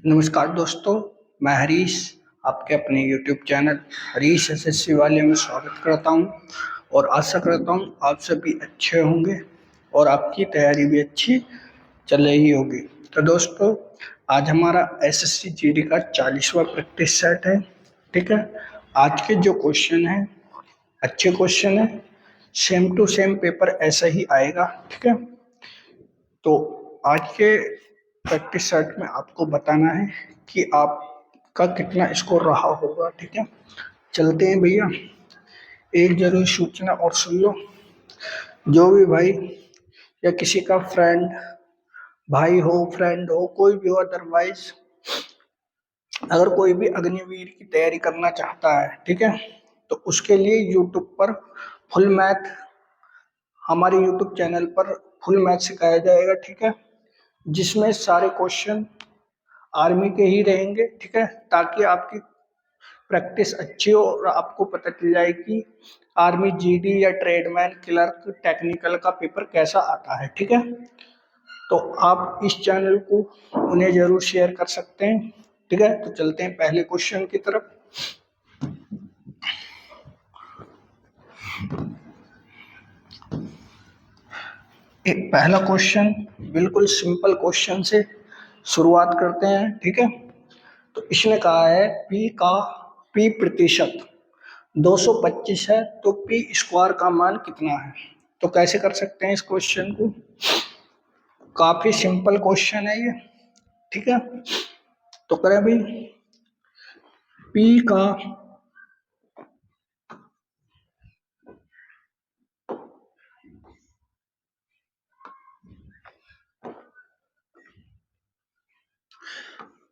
नमस्कार दोस्तों, मैं हरीश आपके अपने YouTube चैनल हरीश एसएससी वाले में स्वागत करता हूं और आशा करता हूं आप सभी अच्छे होंगे और आपकी तैयारी भी अच्छी चल रही होगी। तो दोस्तों, आज हमारा एसएससी जीडी का 40वां प्रैक्टिस सेट है। ठीक है, आज के जो क्वेश्चन हैं अच्छे क्वेश्चन है, सेम टू सेम पेपर ऐसा ही आएगा। ठीक है, तो आज के प्रैक्टिस सेट में आपको बताना है कि आपका कितना स्कोर रहा होगा। ठीक है, चलते हैं भैया। एक जरूरी सूचना और सुन लो, जो भी भाई या किसी का फ्रेंड, भाई हो, फ्रेंड हो, कोई भी हो, अदरवाइज अगर कोई भी अग्निवीर की तैयारी करना चाहता है, ठीक है, तो उसके लिए यूट्यूब पर फुल मैथ, हमारे यूट्यूब चैनल पर फुल मैथ सिखाया जाएगा। ठीक है, जिसमें सारे क्वेश्चन आर्मी के ही रहेंगे। ठीक है, ताकि आपकी प्रैक्टिस अच्छी हो और आपको पता चल जाए कि आर्मी जीडी या ट्रेडमैन क्लर्क टेक्निकल का पेपर कैसा आता है। ठीक है, तो आप इस चैनल को उन्हें जरूर शेयर कर सकते हैं। ठीक है, तो चलते हैं पहले क्वेश्चन की तरफ। एक पहला क्वेश्चन बिल्कुल सिंपल क्वेश्चन से शुरुआत करते हैं। ठीक है, तो इसने कहा है पी प्रतिशत 225 है, तो पी स्क्वायर का मान कितना है। तो कैसे कर सकते हैं इस क्वेश्चन को, काफी सिंपल क्वेश्चन है ये। ठीक है, तो करें भाई, पी का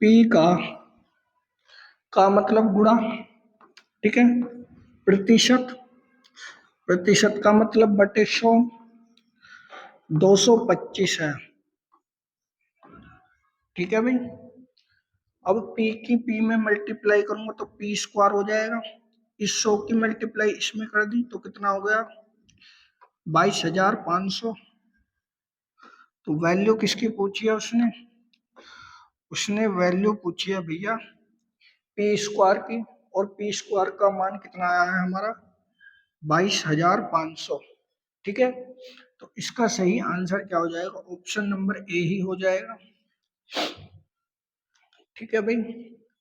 पी का मतलब गुणा। ठीक है, प्रतिशत, प्रतिशत का मतलब बटे 100, 225 है। ठीक है भाई, अब पी की पी में मल्टीप्लाई करूंगा तो पी स्क्वायर हो जाएगा। इस 100 की मल्टीप्लाई इसमें कर दी तो कितना हो गया, 22,500। तो वैल्यू किसकी पूछी है उसने, उसने वैल्यू पूछी है भैया पी स्क्वायर की, और पी स्क्वायर का मान कितना आया है हमारा, 22,500। ठीक है, तो इसका सही आंसर क्या हो जाएगा, ऑप्शन नंबर ए ही हो जाएगा। ठीक है भाई,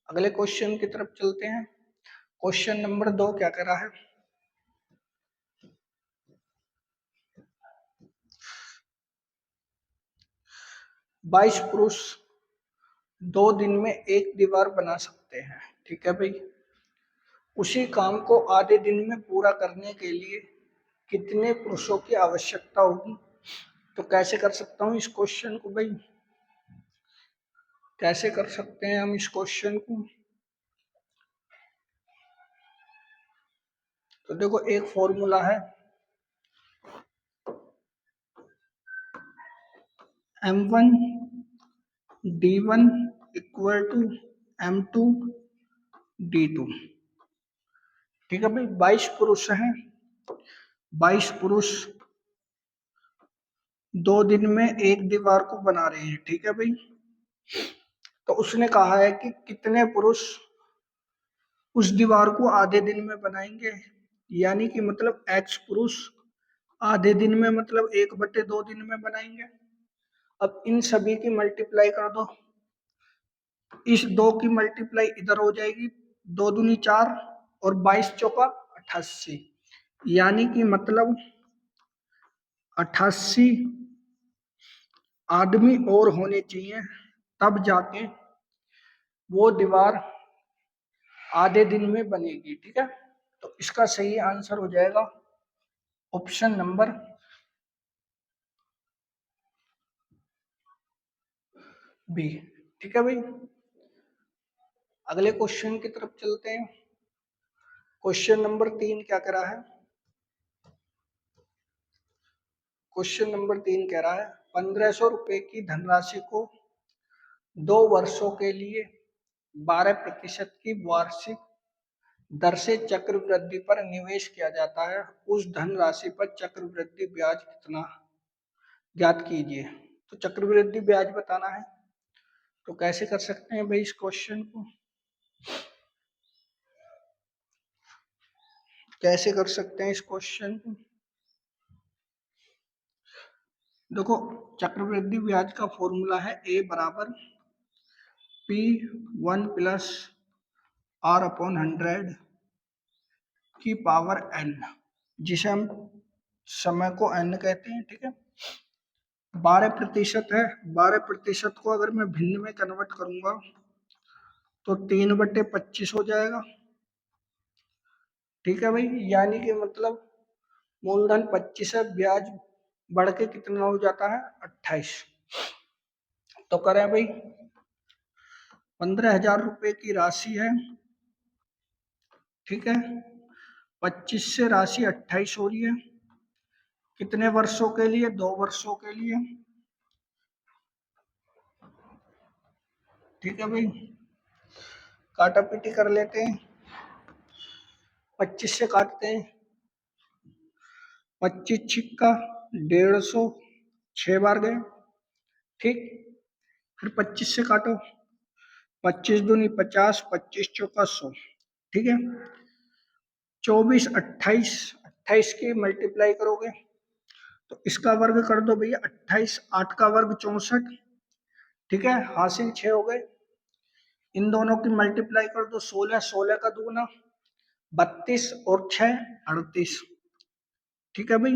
अगले क्वेश्चन की तरफ चलते हैं। क्वेश्चन नंबर 2 क्या कह रहा है, 22 पुरुष 2 दिन में एक दीवार बना सकते हैं। ठीक है भाई, उसी काम को आधे दिन में पूरा करने के लिए कितने पुरुषों की आवश्यकता होगी। तो कैसे कर सकता हूँ इस क्वेश्चन को भाई, कैसे कर सकते हैं हम इस क्वेश्चन को। तो देखो, एक फॉर्मूला है M1 D1 equal to M2 D2। ठीक है भाई, 22 पुरुष हैं, 22 पुरुष 2 दिन में एक दीवार को बना रहे हैं। ठीक है भाई, तो उसने कहा है कि कितने पुरुष उस दीवार को आधे दिन में बनाएंगे, यानी कि मतलब एक्स पुरुष आधे दिन में मतलब 1/2 दिन में बनाएंगे। अब इन सभी की मल्टीप्लाई कर दो, इस 2 की मल्टीप्लाई इधर हो जाएगी, 2 दूनी 4 और 22 चौका 88, यानी कि मतलब 88 आदमी और होने चाहिए, तब जाके वो दीवार आधे दिन में बनेगी। ठीक है, तो इसका सही आंसर हो जाएगा ऑप्शन नंबर बी। ठीक है भाई, अगले क्वेश्चन की तरफ चलते हैं। क्वेश्चन नंबर 3 क्या कह रहा है, क्वेश्चन नंबर 3 कह रहा है 1500 रुपए की धनराशि को 2 वर्षों के लिए 12% की वार्षिक दर से चक्रवृद्धि पर निवेश किया जाता है। उस धनराशि पर चक्रवृद्धि ब्याज कितना, ज्ञात कीजिए। तो चक्रवृद्धि ब्याज बताना है। तो कैसे कर सकते हैं भाई इस क्वेश्चन को, कैसे कर सकते हैं इस क्वेश्चन को? देखो, चक्रवृद्धि ब्याज का फॉर्मूला है ए बराबर P1 प्लस R/100 की पावर n, जिसे हम समय को n कहते हैं, ठीक है। 12% है, 12% को अगर मैं भिन्न में कन्वर्ट करूंगा तो 3/25 हो जाएगा, ठीक है भाई। यानी कि मतलब मूलधन 25 है, ब्याज बढ़ के कितना हो जाता है 28। तो करें भाई, 15,000 रुपए की राशि है, ठीक है। 25 से राशि 28 हो रही है, कितने वर्षों के लिए? 2 वर्षों के लिए, ठीक है भाई। काटा पीटी कर लेते हैं, 25 से काटते हैं, 25 छिक्का 150, 6 बार गए, ठीक। फिर 25 से काटो, 25 दूनी 50, 25 चौका 100, ठीक है। 24, 28, 28 की मल्टीप्लाई करोगे तो इसका वर्ग कर दो भैया 28, 8 का वर्ग 64, ठीक है। हासिल 6 हो गए, इन दोनों की मल्टीप्लाई कर दो 16, 16 का दूना 32 और 6 38, ठीक है भाई।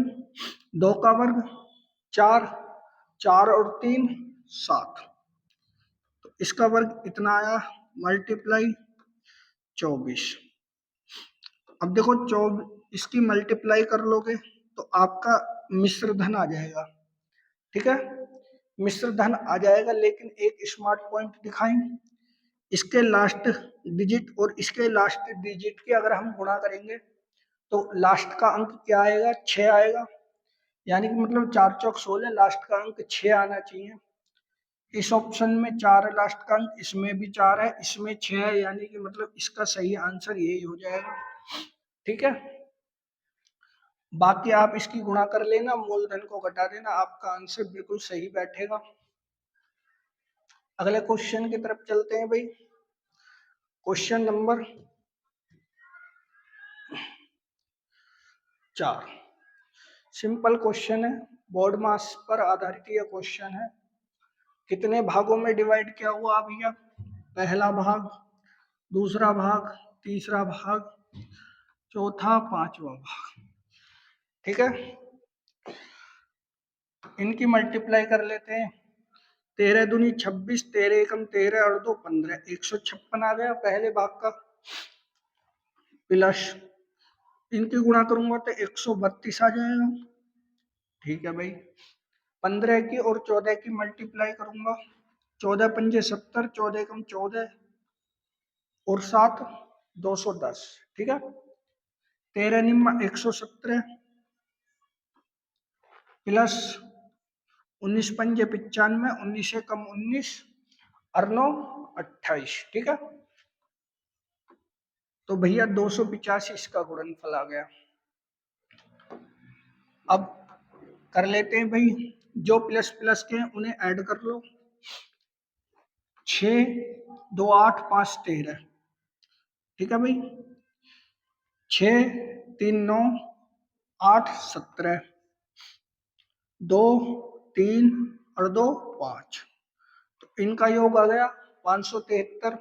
2 का वर्ग 4, 4 और 3 7, तो इसका वर्ग इतना आया, मल्टीप्लाई 24। अब देखो, इसकी मल्टीप्लाई कर लोगे तो आपका मिश्र धन आ जाएगा, ठीक है। मिश्र धन आ जाएगा, लेकिन एक स्मार्ट पॉइंट दिखाएं, इसके लास्ट डिजिट और इसके लास्ट डिजिट के अगर हम गुणा करेंगे तो लास्ट का अंक क्या आएगा? 6 आएगा। यानी कि मतलब 4 चौक 16, लास्ट का अंक 6 आना चाहिए। इस ऑप्शन में 4 है लास्ट का अंक, इसमें भी 4 है, इसमें 6 है, यानी कि मतलब इसका सही आंसर यही हो जाएगा, ठीक है। बाकी आप इसकी गुणा कर लेना, मूलधन को घटा देना, आपका आंसर बिल्कुल सही बैठेगा। अगले क्वेश्चन की तरफ चलते हैं भाई। क्वेश्चन नंबर 4 सिंपल क्वेश्चन है, बोर्ड मास पर आधारित यह क्वेश्चन है। कितने भागों में डिवाइड किया हुआ भैया? पहला भाग, दूसरा भाग, तीसरा भाग, चौथा, पांचवा भाग, ठीक है। इनकी मल्टीप्लाई कर लेते हैं, 13 दूनी 26, 13 एकम 13 और 2 15, 156 आ गया पहले भाग का, प्लस इनकी गुणा करूंगा तो 132 आ जाएगा, ठीक है भाई। 15 की और 14 की मल्टीप्लाई करूंगा, 14 पंजे 70, 14 एकम 14 और 7 210, ठीक है। 13 निम्मा 117 प्लस 19 पंजे 95, 19 से कम 19 और 9 28, ठीक है। तो भैया 285 इसका गुणनफल आ गया। अब कर लेते हैं भाई, जो प्लस प्लस के हैं उन्हें ऐड कर लो, 6 2 8 5 13, ठीक है भाई। 6 3 9 8 17, 2 3 और 2 5, तो इनका योग आ गया 573।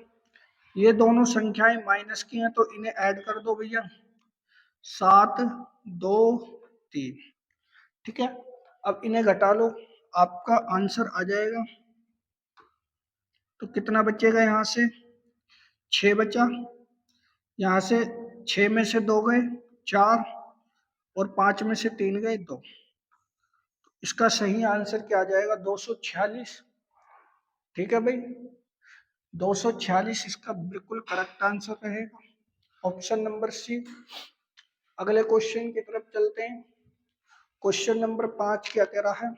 ये दोनों संख्याएं माइनस की हैं तो इन्हें ऐड कर दो भैया, 7 2 3, ठीक है। अब इन्हें घटा लो, आपका आंसर आ जाएगा। तो कितना बचेगा? यहाँ से 6 बचा, यहाँ से 6 में से 2 गए 4 और 5 में से 3 गए 2। इसका सही आंसर क्या आ जाएगा? 246, ठीक है भाई। 246 इसका बिल्कुल करेक्ट आंसर रहेगा, ऑप्शन नंबर सी। अगले क्वेश्चन की तरफ चलते हैं। क्वेश्चन नंबर 5 क्या कह रहा है?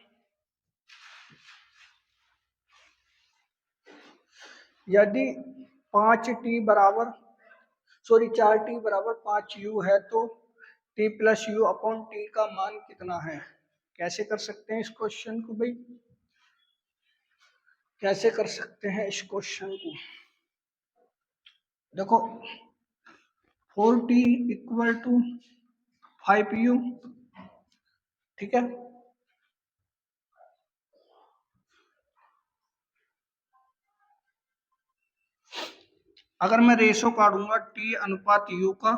यदि 5t बराबर 4t बराबर 5u है तो t plus you upon T का मान कितना है? कैसे कर सकते हैं इस क्वेश्चन को भाई? कैसे कर सकते हैं इस क्वेश्चन को? देखो 4t इक्वल टू 5u, ठीक है। अगर मैं रेशो काटूंगा t अनुपात u का,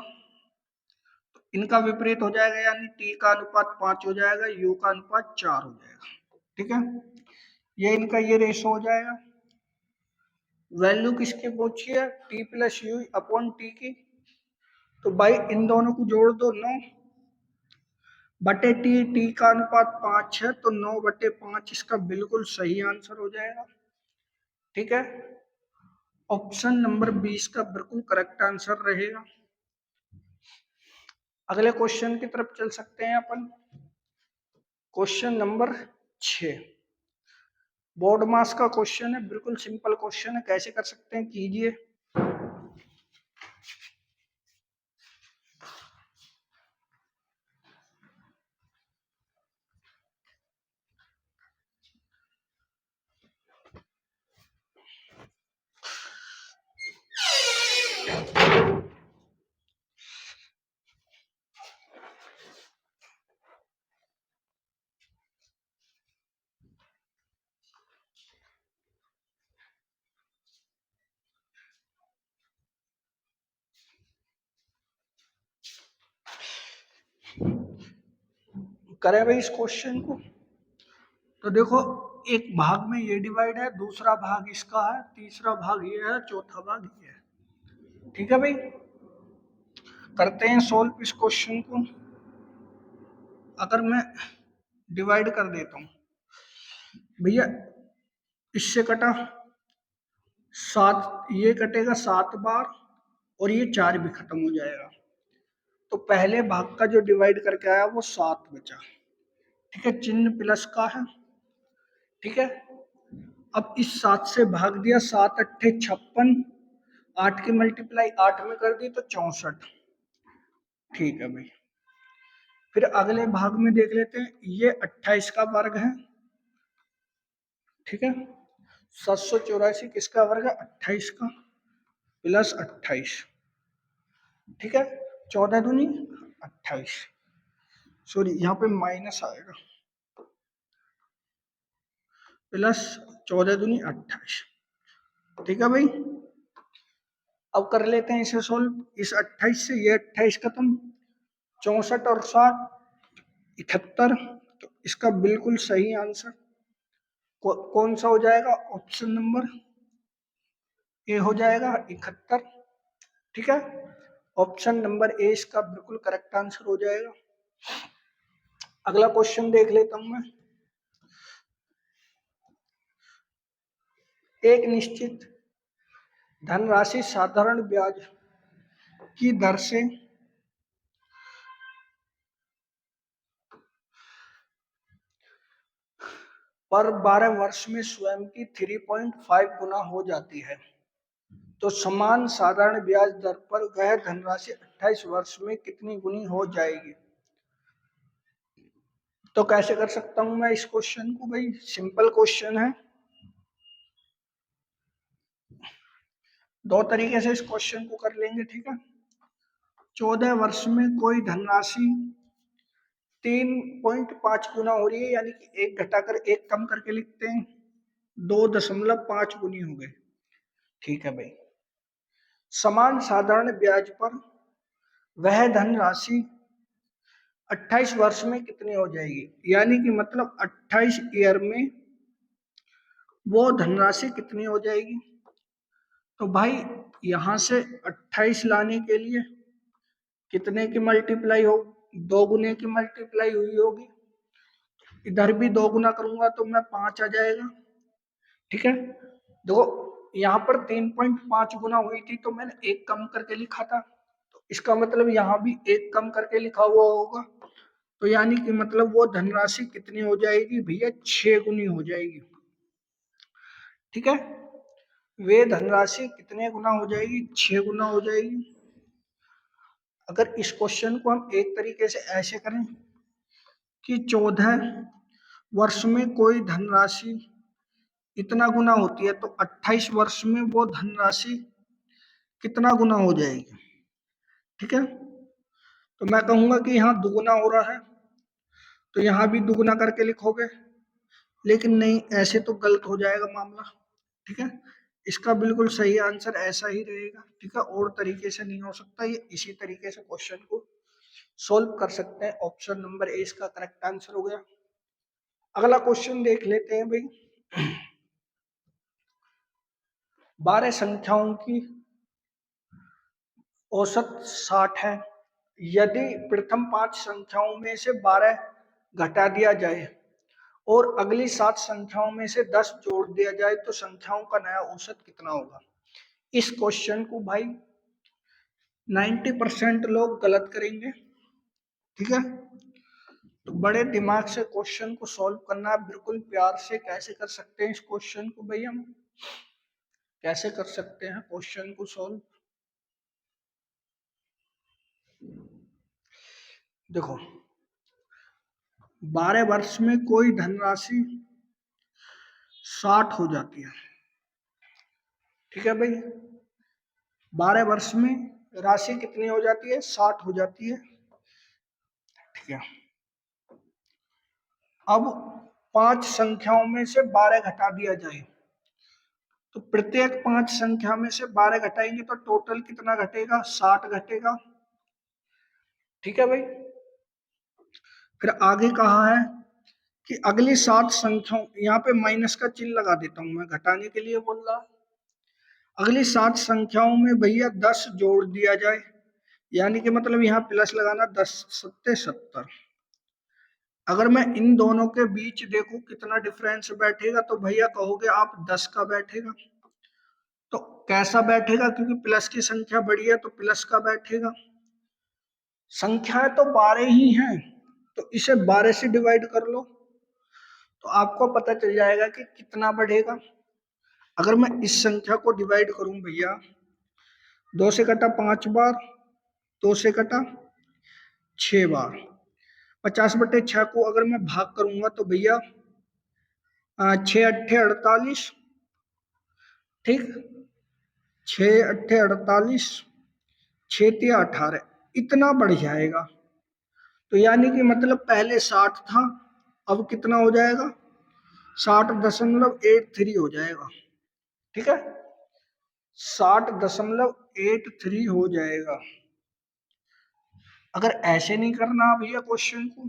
तो इनका विपरीत हो जाएगा, यानी t का अनुपात 5 हो जाएगा, u का अनुपात 4 हो जाएगा, ठीक है। ये इनका ये रेशो हो जाएगा। वैल्यू किसकी पूछी है? t plus you upon T की। तो भाई इन दोनों को जोड़ दो, 9 बटे टी, टी का अनुपात 5 है तो 9 बटे 5 इसका बिल्कुल सही आंसर हो जाएगा, ठीक है। ऑप्शन नंबर 20 का बिल्कुल करेक्ट आंसर रहेगा। अगले क्वेश्चन की तरफ चल सकते हैं अपन। क्वेश्चन नंबर 6 बोर्ड मास का क्वेश्चन है, बिल्कुल सिंपल क्वेश्चन है, कैसे कर सकते हैं कीजिए। करें भाई इस क्वेश्चन को। तो देखो एक भाग में ये डिवाइड है, दूसरा भाग इसका है, तीसरा भाग ये है, चौथा भाग ये है, ठीक है भाई। करते हैं सॉल्व इस क्वेश्चन को। अगर मैं डिवाइड कर देता हूं भैया, इससे कटा 7, ये कटेगा 7 बार और ये 4 भी खत्म हो जाएगा। तो पहले भाग का जो डिवाइड करके आया वो 7 बचा, ठीक है, चिन्ह प्लस का है, ठीक है। अब इस 7 से भाग दिया, 7 अट्ठे 56, 8 की मल्टीप्लाई 8 में कर दी तो 64, ठीक है भाई। फिर अगले भाग में देख लेते हैं, ये 28 का वर्ग है, ठीक है। 784 किसका वर्ग है? 28 का, प्लस 28, ठीक है। 14 दूनी 28, सॉरी यहाँ पे माइनस आएगा, प्लस 14 दूनी 28, ठीक है भाई। अब कर लेते हैं इसे सोल्व। इस 28 से ये 28 खत्म, 64 और 7 71, तो इसका बिल्कुल सही आंसर कौन सा हो जाएगा? ऑप्शन नंबर ए हो जाएगा, 71, ठीक है। ऑप्शन नंबर ए इसका बिल्कुल करेक्ट आंसर हो जाएगा। अगला क्वेश्चन देख लेता हूं मैं। एक निश्चित धनराशि साधारण ब्याज की दर से पर 12 वर्ष में स्वयं की 3.5 गुना हो जाती है, तो समान साधारण ब्याज दर पर वह धनराशि 28 वर्ष में कितनी गुनी हो जाएगी? तो कैसे कर सकता हूं मैं इस क्वेश्चन को? भाई सिंपल क्वेश्चन है, दो तरीके से इस क्वेश्चन को कर लेंगे, ठीक है। 14 वर्ष में कोई धनराशि 3.5 गुना हो रही है, यानी कि एक घटाकर एक कम करके लिखते हैं, 2.5 गुनी हो गए, ठीक है भाई। समान साधारण ब्याज पर वह धनराशि 28 वर्ष में कितनी हो जाएगी, यानी कि मतलब 28 ईयर में वो धनराशि कितनी हो जाएगी। तो भाई यहां से 28 लाने के लिए कितने की मल्टीप्लाई हो? 2 गुने की मल्टीप्लाई हुई होगी। इधर भी 2 गुना करूंगा तो मैं 5 आ जाएगा, ठीक है। देखो यहाँ पर 3.5 गुना हुई थी तो मैंने एक कम करके लिखा था, तो इसका मतलब यहाँ भी एक कम करके लिखा हुआ होगा। तो यानी कि मतलब वो धनराशि कितनी हो जाएगी भैया? 6 गुनी हो जाएगी, ठीक है। वे धनराशि कितने गुना हो जाएगी? 6 गुना हो जाएगी। अगर इस क्वेश्चन को हम एक तरीके से ऐसे करें कि 14 वर्ष में कोई धनराशि इतना गुना होती है, तो 28 वर्ष में वो धनराशि कितना गुना हो जाएगी। ठीक है, तो मैं कहूंगा कि यहाँ दुगुना हो रहा है, तो यहाँ भी दुगुना करके लिखोगे, लेकिन नहीं, ऐसे तो गलत हो जाएगा मामला। ठीक है, इसका बिल्कुल सही आंसर ऐसा ही रहेगा। ठीक है, और तरीके से नहीं हो सकता, ये इसी तरीके से क्वेश्चन को सोल्व कर सकते हैं। ऑप्शन नंबर ए इसका करेक्ट आंसर हो गया। अगला क्वेश्चन देख लेते हैं भाई। 12 संख्याओं की औसत 60 है। यदि प्रथम 5 संख्याओं में से 12 घटा दिया जाए और अगली 7 संख्याओं में से 10 जोड़ दिया जाए तो संख्याओं का नया औसत कितना होगा। इस क्वेश्चन को भाई 90% लोग गलत करेंगे। ठीक है, तो बड़े दिमाग से क्वेश्चन को सॉल्व करना है, बिल्कुल प्यार से। कैसे कर सकते हैं इस क्वेश्चन को भाई, हम कैसे कर सकते हैं क्वेश्चन को सॉल्व। देखो, 12 वर्ष में कोई धनराशि 60 हो जाती है। ठीक है भाई, 12 वर्ष में राशि कितनी हो जाती है, 60 हो जाती है। ठीक है, अब 5 संख्याओं में से 12 घटा दिया जाए तो प्रत्येक 5 संख्या में से 12 घटाएंगे तो टोटल कितना घटेगा, 60 घटेगा। ठीक है भाई, फिर आगे कहा है कि अगली 7 संख्याओं, यहाँ पे माइनस का चिन्ह लगा देता हूं मैं, घटाने के लिए बोल रहा। अगली 7 संख्याओं में भैया 10 जोड़ दिया जाए, यानी कि मतलब यहाँ प्लस लगाना, 10 सत्ते 70। अगर मैं इन दोनों के बीच देखूं कितना डिफरेंस बैठेगा, तो भैया कहोगे आप 10 का बैठेगा। तो कैसा बैठेगा, क्योंकि प्लस की संख्या बड़ी है तो प्लस का बैठेगा। संख्याएं तो 12 ही हैं, तो इसे 12 से डिवाइड कर लो तो आपको पता चल जाएगा कि कितना बढ़ेगा। अगर मैं इस संख्या को डिवाइड करूं भैया, 2 से कटा 5 बार, 2 से कटा 6 बार, 50/6 को अगर मैं भाग करूंगा तो भैया 6 अट्ठे 48। ठीक, 6 अट्ठे 48, 6 तिया 18, इतना बढ़ जाएगा। तो यानी कि मतलब पहले 60 था, अब कितना हो जाएगा, 60.83 हो जाएगा। ठीक है, 60.83 हो जाएगा। अगर ऐसे नहीं करना भैया क्वेश्चन को,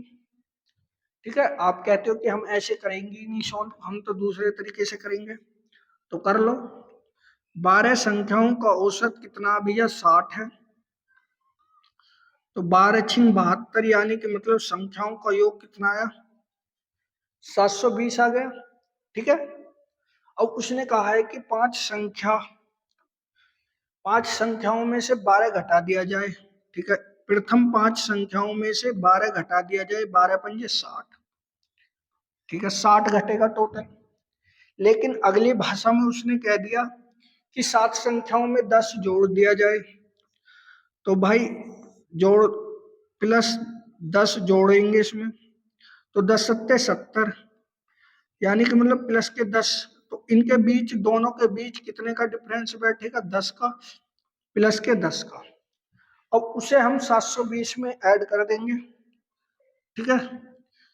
ठीक है, आप कहते हो कि हम ऐसे करेंगे ही नहीं सॉल्व, हम तो दूसरे तरीके से करेंगे, तो कर लो। 12 संख्याओं का औसत कितना भैया, 60 है। तो 12 छिंग 72, यानी कि मतलब संख्याओं का योग कितना आया, 720 आ गया। ठीक है, अब उसने कहा है कि 5 संख्याओं में से 12 घटा दिया जाए। ठीक है, प्रथम 5 संख्याओं में से 12 घटा दिया जाए, 12 पंजे 60। ठीक है, 60 घटेगा टोटल। लेकिन अगली भाषा में उसने कह दिया कि 7 संख्याओं में 10 जोड़ दिया जाए। तो भाई जोड़ प्लस 10 जोड़ेंगे इसमें, तो 10 सत्ते 70, यानी कि मतलब प्लस के 10। तो इनके बीच, दोनों के बीच कितने का डिफरेंस बैठेगा, 10 का, प्लस के 10 का। अब उसे हम 720 में ऐड कर देंगे। ठीक है,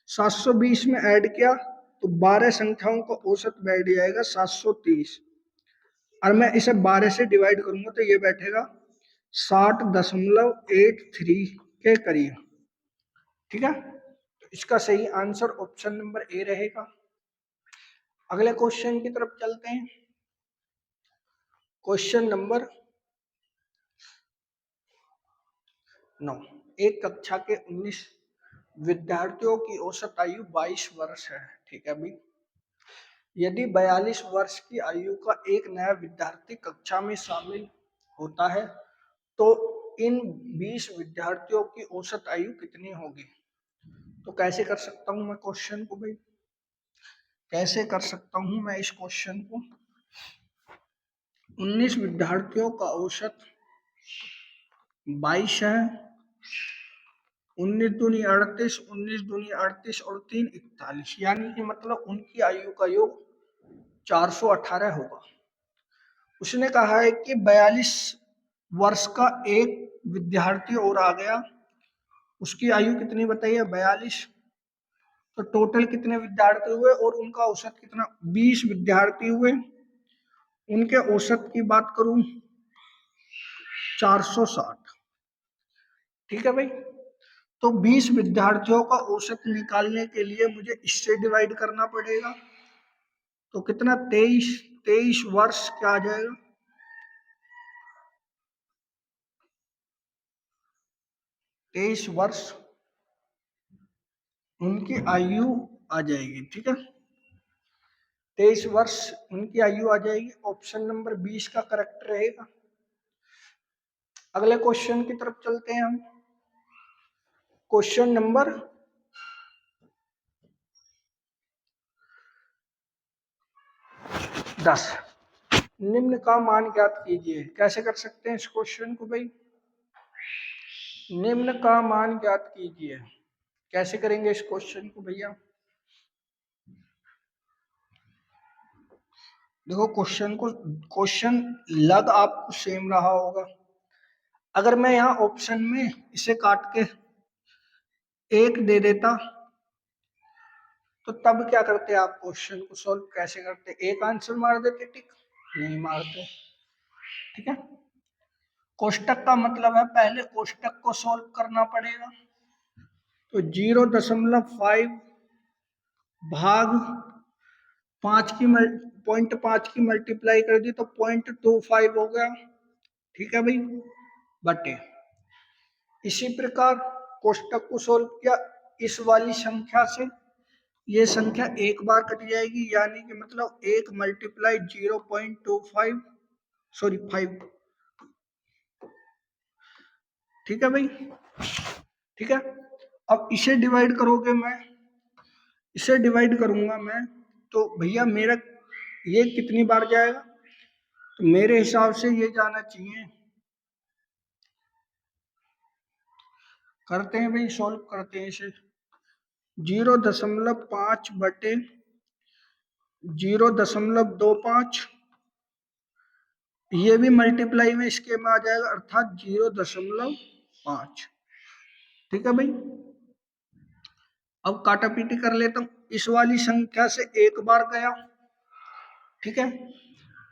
720 में ऐड किया तो 12 संख्याओं का औसत बैठ जाएगा 730, और मैं इसे 12 से डिवाइड करूंगा तो ये बैठेगा 60.83 के करीब। ठीक है, तो इसका सही आंसर ऑप्शन नंबर ए रहेगा। अगले क्वेश्चन की तरफ चलते हैं। Question number 9। एक कक्षा के 19 विद्यार्थियों की औसत आयु 22 वर्ष है। ठीक है भाई, यदि 42 वर्ष की आयु का एक नया विद्यार्थी कक्षा में शामिल होता है तो इन 20 विद्यार्थियों की औसत आयु कितनी होगी। तो कैसे कर सकता हूं मैं क्वेश्चन को भाई, कैसे कर सकता हूं मैं इस क्वेश्चन को। 19 विद्यार्थियों का औसत 22 है, 19 दूनी 38, 19 दूनी 38 और 3 41, यानी कि मतलब उनकी आयु का योग 418 होगा। उसने कहा है कि 42 वर्ष का एक विद्यार्थी और आ गया, उसकी आयु कितनी बताइए, 42। तो टोटल कितने विद्यार्थी हुए और उनका औसत कितना, 20 विद्यार्थी हुए, उनके औसत की बात करूं 460। ठीक है भाई। तो 20 विद्यार्थियों का औसत निकालने के लिए मुझे इससे डिवाइड करना पड़ेगा। तो कितना, 23 वर्ष क्या आ जाएगा, 23 वर्ष उनकी आयु आ जाएगी। ठीक है, 23 वर्ष उनकी आयु आ जाएगी। ऑप्शन नंबर 20 का करेक्ट रहेगा। अगले क्वेश्चन की तरफ चलते हैं हम। क्वेश्चन नंबर 10, निम्न का मान ज्ञात कीजिए। कैसे कर सकते हैं इस क्वेश्चन को भाई, निम्न का मान ज्ञात कीजिए। कैसे करेंगे इस क्वेश्चन को भैया, देखो क्वेश्चन लग आपको सेम रहा होगा। अगर मैं यहाँ ऑप्शन में इसे काट के 1 दे देता तो तब क्या करते आप, क्वेश्चन को सॉल्व कैसे करते, एक आंसर मार देते, टिक नहीं मारते। ठीक है, कोष्टक का मतलब है पहले कोष्टक को सॉल्व करना पड़ेगा। तो 0.5 भाग 5 की 0.5 की मल्टीप्लाई कर दी तो 0.25 हो गया। ठीक है भाई, बटे इसी प्रकार कोष्टक को सॉल्व किया इस वाली संख्या से, ये संख्या एक बार कट जाएगी, यानी कि मतलब 1 मल्टीप्लाई 0.25 सॉरी 5। ठीक है भाई, ठीक है। अब इसे डिवाइड करोगे, मैं इसे डिवाइड करूंगा मैं, तो भैया मेरा ये कितनी बार जाएगा, तो मेरे हिसाब से ये जाना चाहिए। करते हैं भाई, सॉल्व करते हैं इसे। 0.5 बटे 0.25, ये भी मल्टीप्लाई में इसके में आ जाएगा, अर्थात 0.5। ठीक है भाई, अब काटा पीटी कर लेता हूं। इस वाली संख्या से एक बार गया, ठीक है,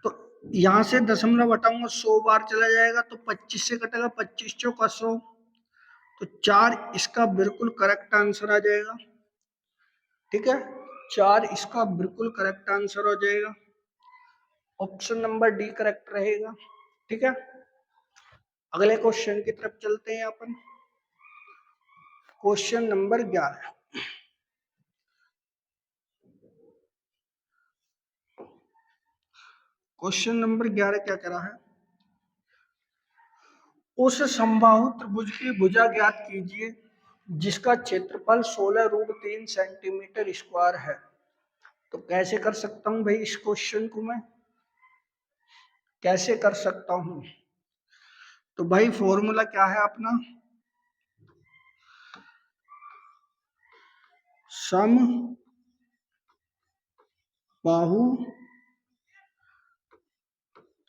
तो यहां से दशमलव हटाऊंगा, 100 बार चला जाएगा, तो 25 से कटेगा, 25 चौका 100, तो 4 इसका बिल्कुल करेक्ट आंसर आ जाएगा। ठीक है, 4 इसका बिल्कुल करेक्ट आंसर हो जाएगा। ऑप्शन नंबर डी करेक्ट रहेगा। ठीक है, अगले क्वेश्चन की तरफ चलते हैं अपन। क्वेश्चन नंबर 11, क्वेश्चन नंबर 11 क्या कह रहा है, उस समबाहु त्रिभुज की भुजा ज्ञात कीजिए जिसका क्षेत्रफल 16√3 सेंटीमीटर स्क्वायर है। तो कैसे कर सकता हूं भाई, इस क्वेश्चन को मैं कैसे कर सकता हूं, तो भाई फॉर्मूला क्या है अपना, सम बाहु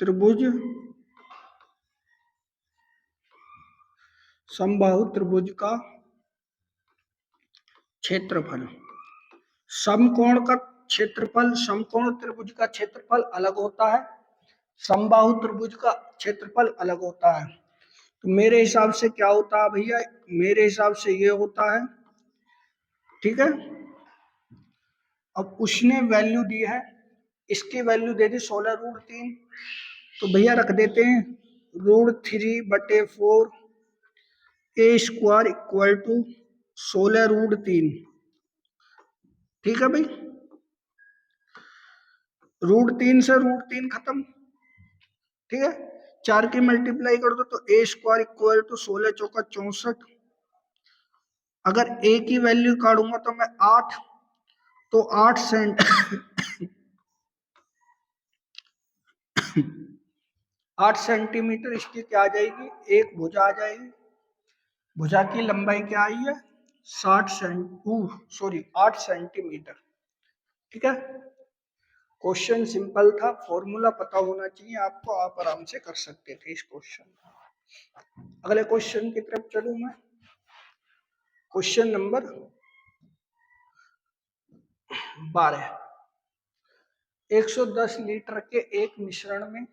त्रिभुज, समबाहु त्रिभुज का क्षेत्रफल, समकोण का क्षेत्रफल, समकोण त्रिभुज का क्षेत्रफल अलग होता है, समबाहु त्रिभुज का क्षेत्रफल अलग होता है। तो मेरे हिसाब से क्या होता है भैया, मेरे हिसाब से ये होता है। ठीक है, अब उसने वैल्यू दी है, इसकी वैल्यू दे दी 16√3, तो भैया रख देते हैं √3/4 ए स्क्वायर इक्वल टू 16√3। ठीक है भाई, √3 से √3 खत्म। ठीक है, 4 की मल्टीप्लाई कर दो तो ए स्क्वायर इक्वल टू 16 चौका 64। अगर ए की वैल्यू काटूंगा तो मैं 8, तो 8 सेंट 8 सेंटीमीटर इसकी क्या आ जाएगी, एक भुजा आ जाएगी। भुजा की लंबाई क्या आई है, 8 सेंटीमीटर। ठीक है, क्वेश्चन सिंपल था, फॉर्मूला पता होना चाहिए आपको, आप आराम से कर सकते थे इस क्वेश्चन। अगले क्वेश्चन की तरफ चलूं मैं। Question number 12। 110 लीटर के एक मिश्रण में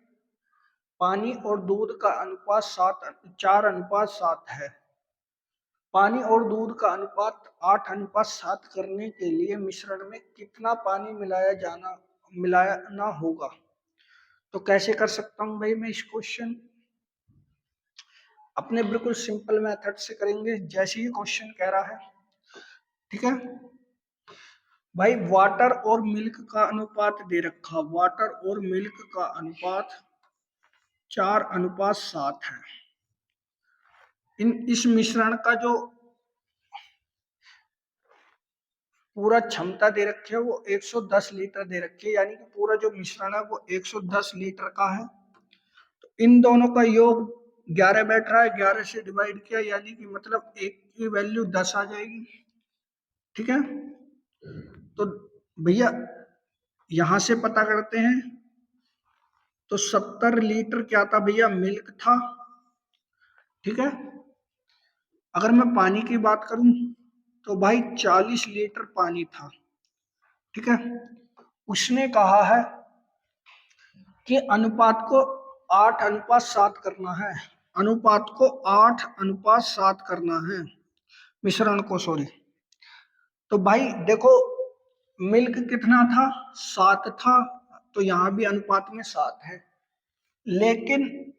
पानी और दूध का अनुपात 4:7 है। पानी और दूध का अनुपात 8:7 करने के लिए मिश्रण में कितना पानी मिलाना होगा। तो कैसे कर सकता हूं भाई मैं इस क्वेश्चन, अपने बिल्कुल सिंपल मेथड से करेंगे जैसे ही क्वेश्चन कह रहा है। ठीक है भाई, वाटर और मिल्क का अनुपात दे रखा, वाटर और मिल्क का अनुपात 4:7 है। इस मिश्रण का जो पूरा क्षमता दे रखी है वो 110 लीटर दे रखी है, यानी कि पूरा जो मिश्रण है वो 110 लीटर का है। तो इन दोनों का योग 11 बैठ रहा है, 11 से डिवाइड किया यानी कि मतलब एक की वैल्यू 10 आ जाएगी। ठीक है, तो भैया यहां से पता करते हैं। तो 70 लीटर क्या था भैया, मिल्क था। ठीक है, अगर मैं पानी की बात करूं तो भाई 40 लीटर पानी था। ठीक है, उसने कहा है कि अनुपात को 8:7 करना है, अनुपात को 8:7 करना है, मिश्रण को, सॉरी। तो भाई देखो, मिल्क कितना था, 7 था, तो यहां भी अनुपात में 7 है। लेकिन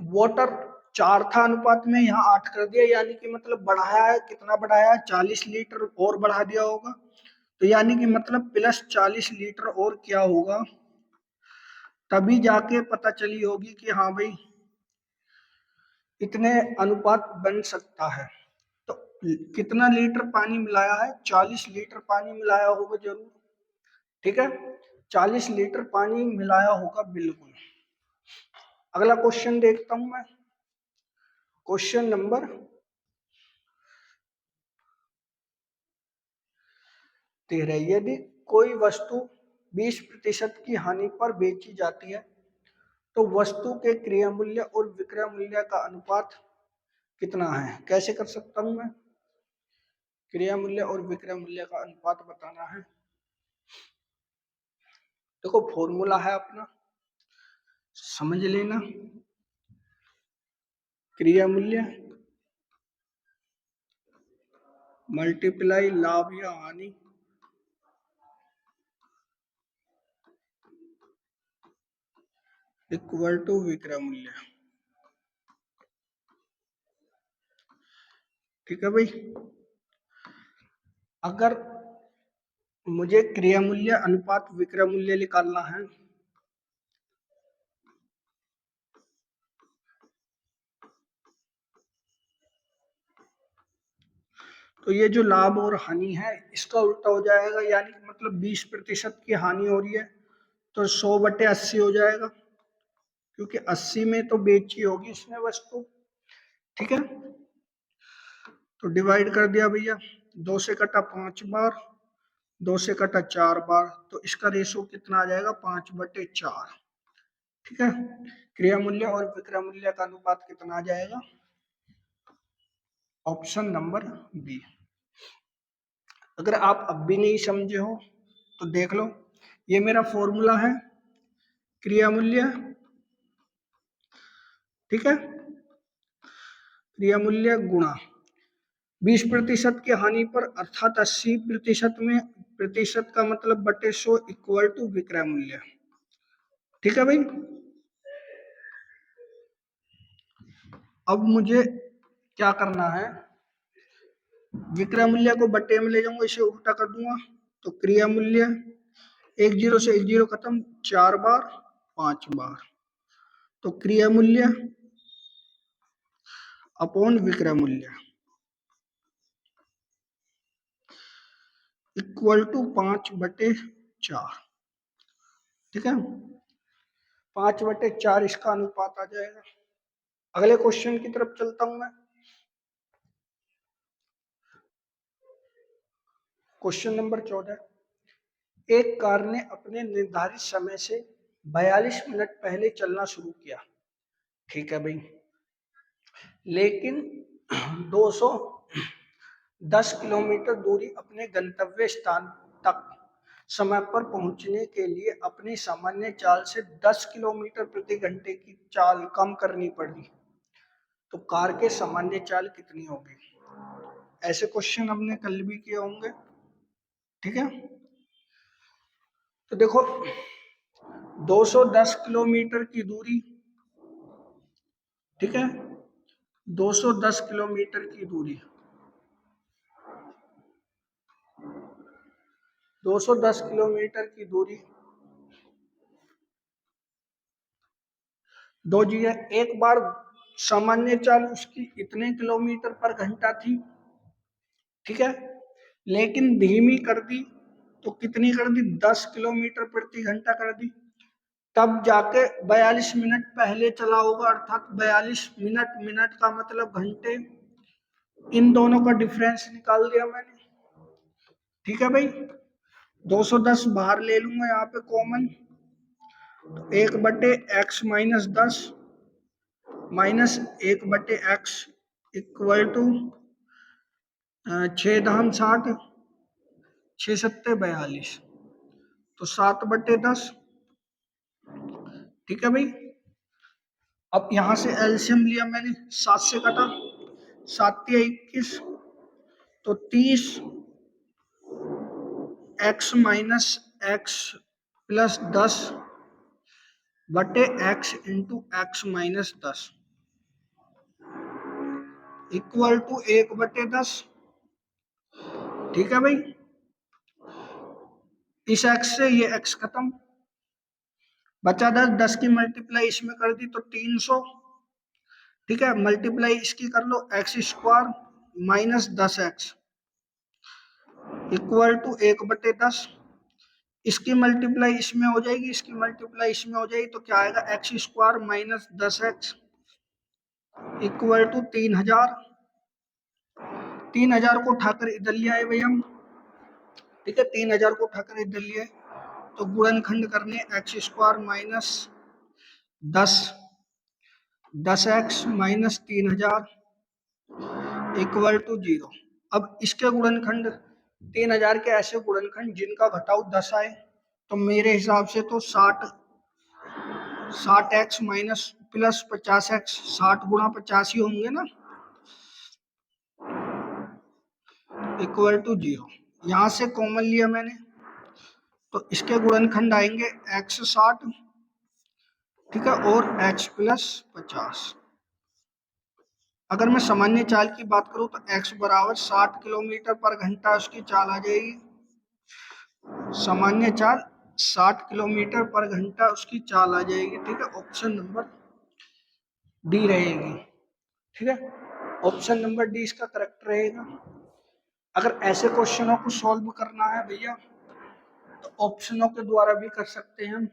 वाटर 4 था अनुपात में, यहाँ 8 कर दिया, यानी कि मतलब बढ़ाया है, कितना बढ़ाया है, 40 लीटर और बढ़ा दिया होगा। तो यानी कि मतलब प्लस 40 लीटर और क्या होगा, तभी जाके पता चली होगी कि हाँ भाई इतने अनुपात बन सकता है। तो कितना लीटर पानी मिलाया है, 40 लीटर पानी मिलाया होगा जरूर। ठीक है, 40 लीटर पानी मिलाया होगा बिल्कुल। अगला क्वेश्चन देखता हूं मैं, क्वेश्चन नंबर 13। यदि कोई वस्तु 20% की हानि पर बेची जाती है तो वस्तु के क्रय मूल्य और विक्रय मूल्य का अनुपात कितना है। कैसे कर सकता हूं मैं, क्रय मूल्य और विक्रय मूल्य का अनुपात बताना है। देखो फॉर्मूला है अपना, समझ लेना। क्रय मूल्य मल्टीप्लाई लाभ या हानि इक्वल टू विक्रय मूल्य। ठीक है भाई, अगर मुझे क्रय मूल्य अनुपात विक्रय मूल्य निकालना है तो ये जो लाभ और हानि है इसका उल्टा हो जाएगा, यानी कि मतलब 20% की हानि हो रही है तो 100/80 हो जाएगा, क्योंकि 80 में तो बेची होगी इसने वस्तु। ठीक है, तो डिवाइड कर दिया भैया, 2 से कटा 5 बार, 2 से कटा 4 बार, तो इसका रेशो कितना आ जाएगा, 5/4। ठीक है, क्रय मूल्य और विक्रय मूल्य का अनुपात कितना आ जाएगा, ऑप्शन नंबर बी। अगर आप अब भी नहीं समझे हो तो देख लो, ये मेरा फॉर्मूला है, क्रय मूल्य। ठीक है, क्रय मूल्य गुणा 20% की हानि पर अर्थात 80% में, प्रतिशत का मतलब बटे 100 इक्वल टू विक्रय मूल्य। ठीक है भाई, अब मुझे क्या करना है, विक्रय मूल्य को बटे में ले जाऊंगा, इसे उल्टा कर दूंगा। तो क्रय मूल्य 10 से 10 खत्म, 4 बार 5 बार, तो क्रय मूल्य अपॉन विक्रय मूल्य इक्वल टू 5/4। ठीक है, 5/4 इसका अनुपात आ जाएगा। अगले क्वेश्चन की तरफ चलता हूं मैं, क्वेश्चन नंबर 14। एक कार ने अपने निर्धारित समय से 42 मिनट पहले चलना शुरू किया। ठीक है भाई, लेकिन 210 किलोमीटर दूरी अपने गंतव्य स्थान तक समय पर पहुंचने के लिए अपनी सामान्य चाल से 10 किलोमीटर प्रति घंटे की चाल कम करनी पड़ी। तो कार के सामान्य चाल कितनी होगी? ऐसे क्वेश्चन हमने कल भी किए होंगे। ठीक है, तो देखो 210 किलोमीटर की दूरी, ठीक है, 210 किलोमीटर की दूरी, 210 किलोमीटर की दूरी दो जगह, एक बार सामान्य चाल उसकी इतने किलोमीटर पर घंटा थी, ठीक है, लेकिन धीमी कर दी तो कितनी कर दी? 10 किलोमीटर प्रति घंटा कर दी। तब जाके 42 मिनट पहले चला होगा, अर्थात 42 मिनट, मिनट का मतलब घंटे, इन दोनों का डिफरेंस निकाल दिया मैंने। ठीक है भाई, 210 बाहर ले लूंगा यहाँ पे कॉमन, तो 1/x minus 10 minus 1/x equal to 6 दाम 60, 6 सत्ते 42, तो 7/10। ठीक है भाई, अब यहां से एलसीएम लिया मैंने, 7 से कटा, 7 या 21, तो 30 x माइनस एक्स प्लस 10 बटे x into x minus 10 equal to 1/10। ठीक है भाई, इस x से ये x खत्म, बचा 10, 10 की मल्टीप्लाई इसमें कर दी तो 300। ठीक है, मल्टीप्लाई इसकी कर लो, x square minus 10x equal to 1/10। इसकी मल्टीप्लाई इसमें हो जाएगी, इसकी मल्टीप्लाई इसमें हो जाएगी, तो क्या आएगा? X square minus 10x equal to 3000। 3000 को उठाकर इधर ले आए भाई हम। ठीक है, 3000 को उठाकर इधर ले आए, तो गुणनखंड करने x square minus 10x minus 3000 equal to 0। अब इसके गुणनखंड 3000 के ऐसे गुणनखंड जिनका घटाव 10 आए, तो मेरे हिसाब से तो 60x माइनस प्लस 50x, 60 गुणा 50 ही होंगे ना, इक्वल टू 0। यहां से कॉमन लिया मैंने, तो इसके गुणनखंड आएंगे x 60, ठीक है, और x प्लस 50। अगर मैं सामान्य चाल की बात करूं तो x बराबर 60 किलोमीटर पर घंटा उसकी चाल आ जाएगी। सामान्य चाल 60 किलोमीटर पर घंटा उसकी चाल आ जाएगी। ठीक है, ऑप्शन नंबर डी रहेगी। ठीक है, ऑप्शन नंबर डी इसका करेक्ट रहेगा। अगर ऐसे क्वेश्चनों को सॉल्व करना है भैया तो ऑप्शनों के द्वारा भी कर सकते हैं हम।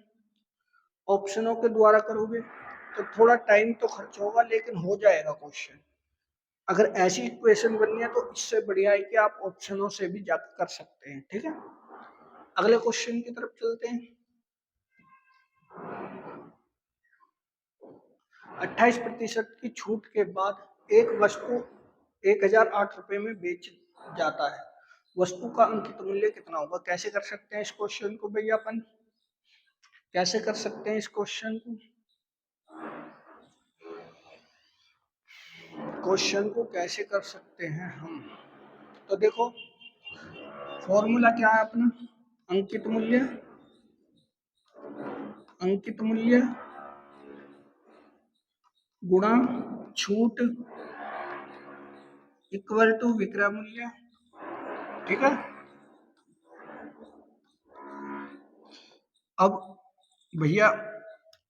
ऑप्शनों के द्वारा करोगे तो थोड़ा टाइम तो खर्च होगा, लेकिन हो जाएगा क्वेश्चन। अगर ऐसी इक्वेशन बननी है तो इससे बढ़िया है कि आप ऑप्शनों से भी जाकर कर सकते हैं। ठीक है, अगले क्वेश्चन की तरफ चलते हैं। 28% की छूट के बाद एक वस्तु 1008 रुपए में बेच जाता है, वस्तु का अंकित मूल्य कितना होगा? कैसे कर सकते हैं इस क्वेश्चन को भैया अपन? कैसे कर सकते हैं इस क्वेश्चन को? क्वेश्चन को कैसे कर सकते हैं हम? तो देखो, फॉर्मूला क्या है अपना? अंकित मूल्य, अंकित मूल्य गुणा छूट इक्वल टू विक्रय मूल्य। ठीक है, अब भैया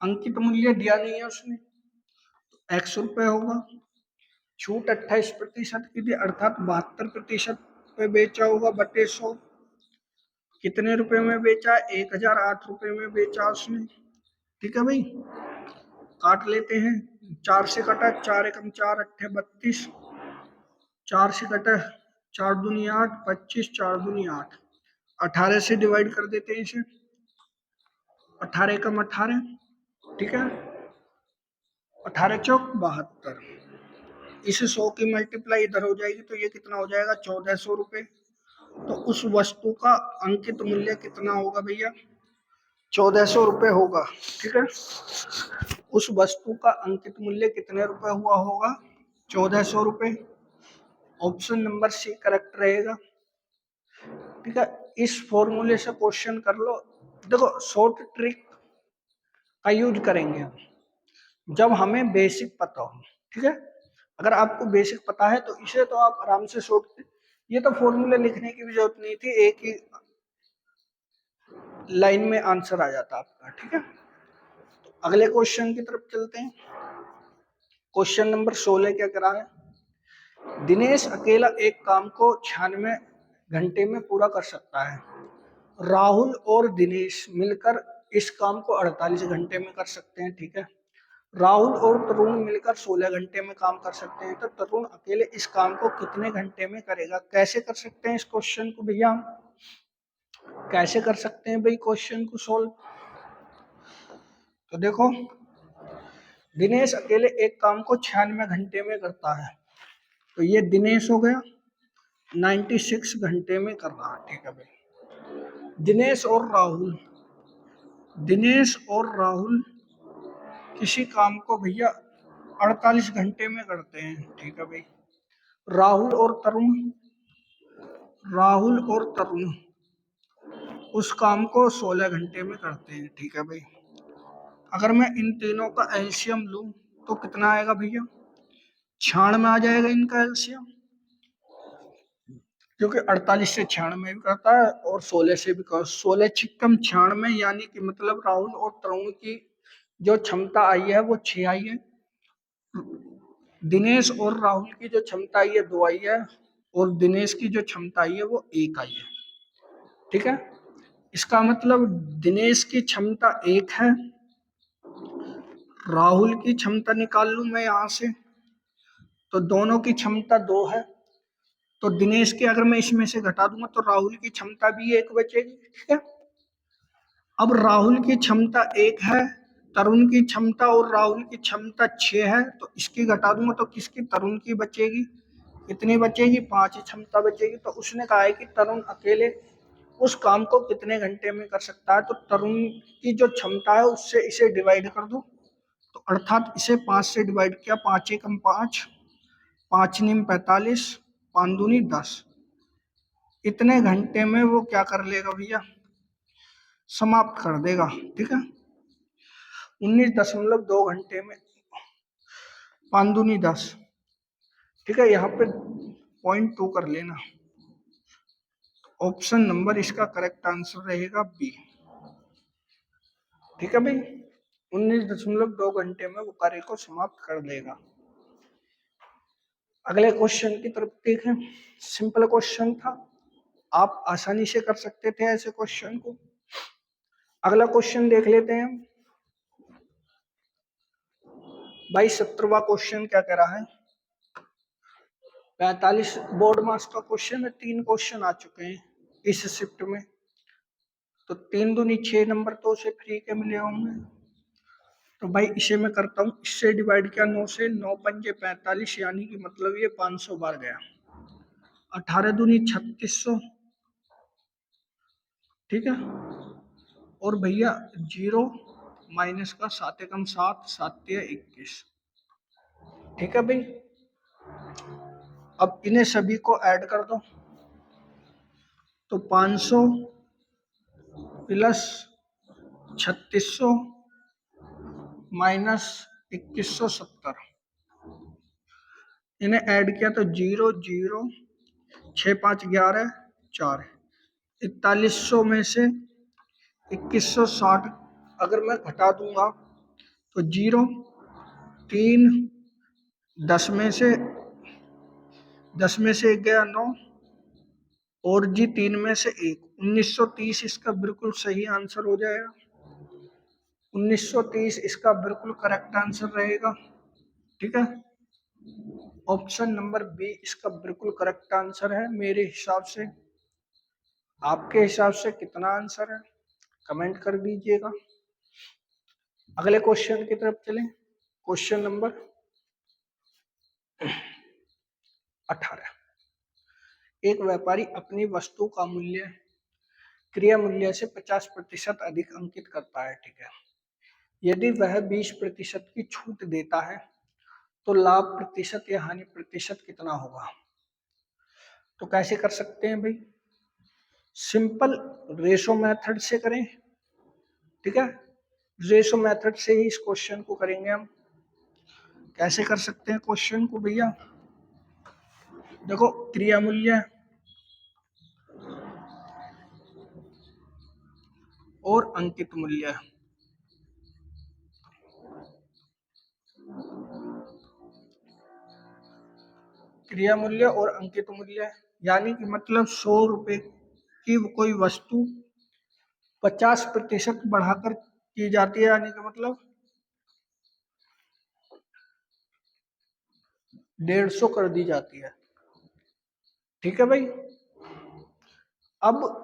अंकित मूल्य दिया नहीं है उसने, तो x रुपए होगा, छूट 28% की थी, अर्थात 72% पे बेचा होगा बटे 100। कितने रुपए में बेचा? 1008 रुपए में बेचा उसने। ठीक है भाई, काट लेते हैं, 4 से कटा, 4 एकम 4 अट्ठे 32, 4 से कटा, 4 दूनी 8, 25, 4 दूनी 8, 18 से डिवाइड कर देते हैं इसे, 18 कम 18, ठीक है, 18 चौक 72। इस 100 की मल्टीप्लाई इधर हो जाएगी तो ये कितना हो जाएगा, 1400 रुपये। तो उस वस्तु का अंकित मूल्य कितना होगा भैया, 1400 रुपये होगा, ठीक है। उस वस्तु का अंकित मूल्य कितने रुपए हुआ होगा, 1400 रुपये। ऑप्शन नंबर सी करेक्ट रहेगा, ठीक है। इस फॉर्मूले से क्वेश्चन कर लो। देखो शॉर्ट ट्रिक का यूज करेंगे हम जब हमें बेसिक पता हो, ठीक है। अगर आपको बेसिक पता है तो इसे तो आप आराम से शॉर्ट, ये तो फॉर्मूले लिखने की भी जरूरत नहीं थी, एक ही लाइन में आंसर आ जाता आपका, ठीक है। तो अगले क्वेश्चन की तरफ चलते हैं। क्वेश्चन नंबर 16 क्या करा है, दिनेश अकेला एक काम को 96 घंटे में पूरा कर सकता है, राहुल और दिनेश मिलकर इस काम को 48 घंटे में कर सकते हैं, ठीक है। राहुल और तरुण मिलकर 16 घंटे में काम कर सकते हैं, तो तरुण अकेले इस काम को कितने घंटे में करेगा। कैसे कर सकते हैं इस क्वेश्चन को भैया, हम कैसे कर सकते हैं भाई क्वेश्चन को सोल्व। तो देखो दिनेश अकेले एक काम को 96 घंटे में करता है, तो ये दिनेश हो गया 96 घंटे में कर रहा है, ठीक है भाई। दिनेश और राहुल किसी काम को भैया 48 घंटे में करते हैं, ठीक है भाई। राहुल और तरुण उस काम को 16 घंटे में करते हैं, ठीक है भाई। अगर मैं इन तीनों का एलसीएम लूं तो कितना आएगा भैया, 96 आ जाएगा इनका एलसीएम, क्योंकि 48 से 96 भी करता है और 16 से भी कर, 16 छिक्कम 96, यानी कि मतलब राहुल और तरुण की जो क्षमता आई है वो 6 आई है, दिनेश और राहुल की जो क्षमता आई है 2 आई है, और दिनेश की जो क्षमता आई है वो 1 आई है, ठीक है। इसका मतलब दिनेश की क्षमता 1 है, राहुल की क्षमता निकाल लूं मैं यहां से तो दोनों की क्षमता 2 है, तो दिनेश के अगर मैं इसमें से घटा दूंगा तो राहुल की क्षमता भी 1 बचेगी, ठीक है। अब राहुल की क्षमता 1 है, तरुण की क्षमता और राहुल की क्षमता 6 है, तो इसकी घटा दूंगा तो किसकी, तरुण की बचेगी, कितनी बचेगी, 5 क्षमता बचेगी। तो उसने कहा है कि तरुण अकेले उस काम को कितने घंटे में कर सकता है, तो तरुण की जो क्षमता है उससे इसे डिवाइड कर दो, तो अर्थात इसे 5 से डिवाइड किया, 5 एकम 5, 5 नीम 45, 5 दूनी 10, इतने घंटे में वो क्या कर लेगा भैया, समाप्त कर देगा, ठीक है। 19.2 घंटे में 5 दूनी 10, ठीक है। यहाँ पे 0.2 कर लेना। ऑप्शन नंबर इसका करेक्ट आंसर रहेगा बी, ठीक है भाई। 19.2 घंटे में वो कार्य को समाप्त कर देगा। अगले क्वेश्चन की तरफ देखें। सिंपल क्वेश्चन था, आप आसानी से कर सकते थे ऐसे क्वेश्चन को। अगला क्वेश्चन देख लेते हैं भाई। 17वां क्वेश्चन क्या कह रहा है, 45 बोर्ड मार्क्स का क्वेश्चन है, 3 क्वेश्चन आ चुके हैं इस शिफ्ट में, तो 3 दूनी 6 नंबर तो उसे फ्री के मिले होंगे। तो भाई इसे मैं करता हूँ, इससे डिवाइड किया 9 से, 9 पंजे 45, यानी कि मतलब ये 500 बार गया। 18 दूनी 3600, ठीक है। और भैया 0 माइनस का 7 एकम 7, 7 21, ठीक है भाई। अब इन्हें सभी को ऐड कर दो, तो 500 प्लस 3600 माइनस 2170, इन्हें ऐड किया तो 0 0, 6 5 11 4, 4100 में से 2160 अगर मैं घटा दूंगा तो 0 3, 10 में से 1 गया 9, और जी 3 में से 1, 1930 इसका बिल्कुल सही आंसर हो जाएगा। 1930 इसका बिल्कुल करेक्ट आंसर रहेगा, ठीक है। ऑप्शन नंबर बी इसका बिल्कुल करेक्ट आंसर है मेरे हिसाब से। आपके हिसाब से कितना आंसर है, कमेंट कर दीजिएगा। अगले क्वेश्चन की तरफ चलें। Question number 18। एक व्यापारी अपनी वस्तु का मूल्य क्रिया मूल्य से 50% अधिक अंकित करता है, ठीक है। यदि वह 20% की छूट देता है तो लाभ प्रतिशत या हानि प्रतिशत कितना होगा। तो कैसे कर सकते हैं भाई, सिंपल रेशो मेथड से करें, ठीक है। रेशो मेथड से ही इस क्वेश्चन को करेंगे हम। कैसे कर सकते हैं क्वेश्चन को भैया, देखो क्रिया मूल्य और अंकित मूल्य, क्रिया मूल्य और अंकित मूल्य, यानी कि मतलब 100 रुपए की कोई वस्तु 50% बढ़ाकर की जाती है, यानी कि मतलब 150 कर दी जाती है, ठीक है भाई। अब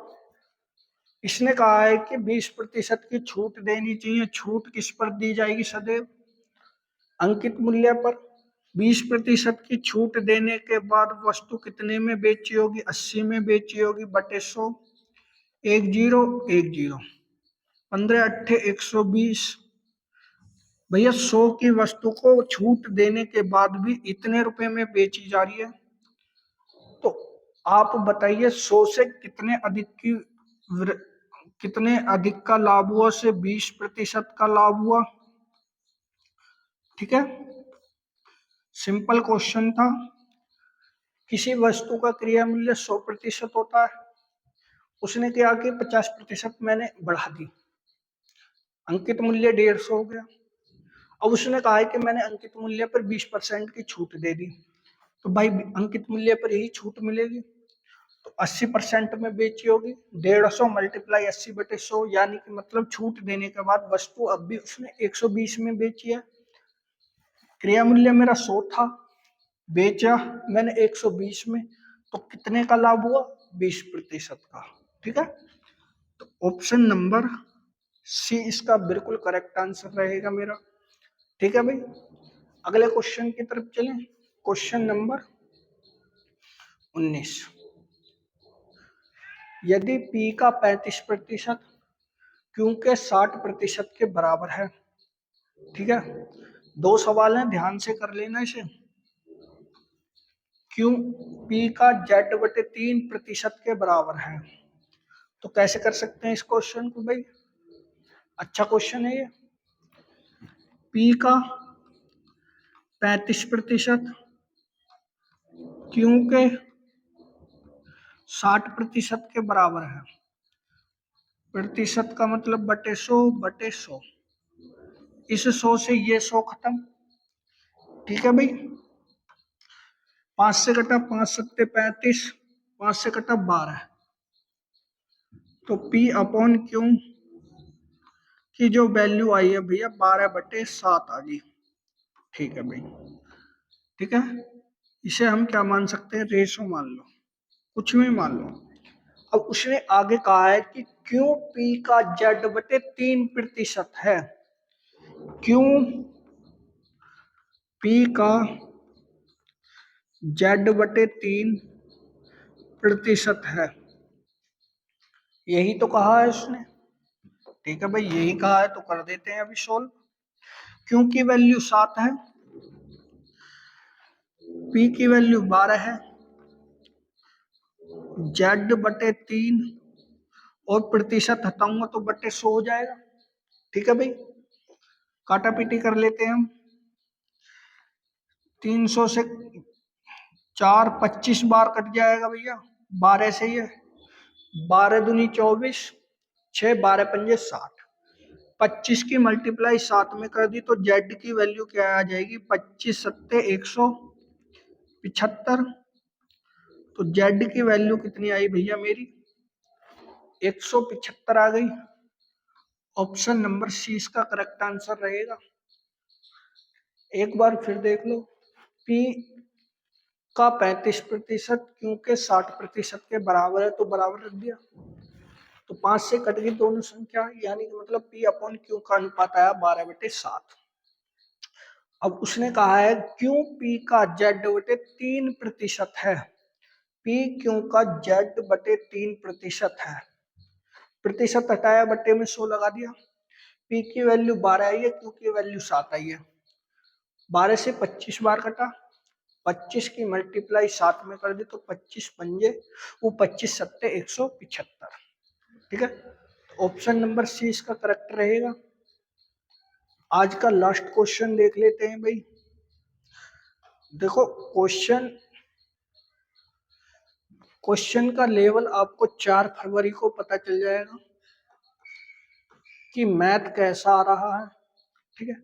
इसने कहा है कि 20% की छूट देनी चाहिए। छूट किस पर दी जाएगी, सदैव अंकित मूल्य पर। 20% की छूट देने के बाद वस्तु कितने में बेची होगी, 80 में बेची होगी, बटे 100, 10 15 अट्ठे 120। भैया 100 की वस्तु को छूट देने के बाद भी इतने रुपए में बेची जा रही है, तो आप बताइए 100 से कितने अधिक का लाभ हुआ, से 20% का लाभ हुआ, ठीक है। सिंपल क्वेश्चन था। किसी वस्तु का क्रिया मूल्य 100% होता है, उसने क्या कि 50% मैंने बढ़ा दी, अंकित मूल्य 150 हो गया। अब उसने कहा है कि मैंने अंकित मूल्य पर 20% की छूट दे दी, तो भाई अंकित मूल्य पर यही छूट मिलेगी, तो 80% में बेची होगी। 150 मल्टीप्लाई 80/100, यानी कि मतलब छूट देने के बाद वस्तु अब भी उसने 120 में बेची है। क्रिया मूल्य मेरा 100 था, बेचा मैंने 120 में, तो कितने का लाभ हुआ, 20% का, ठीक है। तो ऑप्शन नंबर सी इसका बिल्कुल करेक्ट आंसर रहेगा मेरा, ठीक है भाई। अगले क्वेश्चन की तरफ चलें। Question number 19। यदि P का 35% Q के 60% के बराबर है, ठीक है। दो सवाल हैं, ध्यान से कर लेना इसे। Q P का Z/3% के बराबर है, तो कैसे कर सकते हैं इस क्वेश्चन को भाई, अच्छा क्वेश्चन है ये। P का 35% Q के 60% के बराबर है। प्रतिशत का मतलब बटे 100/100, इस 100 से ये 100 खत्म, ठीक है भाई। 5 से कटा 5 सत्ते 35, 5 से कटा 12, तो P/Q की जो वैल्यू आई है भैया 12/7 आ गई, ठीक है भाई, ठीक है। इसे हम क्या मान सकते हैं, रेशो मान लो, कुछ भी मान लो। अब उसने आगे कहा है कि क्यों P का Z/3% है, क्यों P का Z/3% है, यही तो कहा है उसने, ठीक है भाई, यही कहा है, तो कर देते हैं अभी सोल्व। क्योंकि वैल्यू 7 है, P की वैल्यू 12 है, Z/3 और प्रतिशत हटाऊंगा तो बटे 100 हो जाएगा, ठीक है भाई। काटा पीटी कर लेते हैं हम। 300 से 4 25 बार कट जाएगा भैया, 12 से ये 12 दूनी 24, 6 12 पंजे 60, 25 की मल्टीप्लाई 7 में कर दी, तो जेड की वैल्यू क्या आ जाएगी, 25 सत्ते 175, तो जेड की वैल्यू कितनी आई भैया मेरी, 175 आ गई। ऑप्शन नंबर सी इसका करेक्ट आंसर रहेगा। एक बार फिर देख लो, P का 35% क्योंकि 60% के बराबर है तो बराबर रख दिया। तो 5 से कट गई दोनों संख्या, यानी कि मतलब पी अपॉन क्यू का अनुपात आया 12/7। अब उसने कहा है क्यू पी का Z/3% है, पी क्यू का Z/3% है। प्रतिशत हटाया, बट्टे में 100 लगा दिया। पी की वैल्यू 12 आई है, क्यू की वैल्यू 7 आई है। 12 से 25 बार कटा, 25 की मल्टीप्लाई 7 में कर दी तो 25 पंजे वो 25 सत्ते 175। ठीक है, ऑप्शन नंबर सी इसका करेक्ट रहेगा। आज का लास्ट क्वेश्चन देख लेते हैं भाई। देखो क्वेश्चन का लेवल आपको 4 फरवरी को पता चल जाएगा कि मैथ कैसा आ रहा है। ठीक है,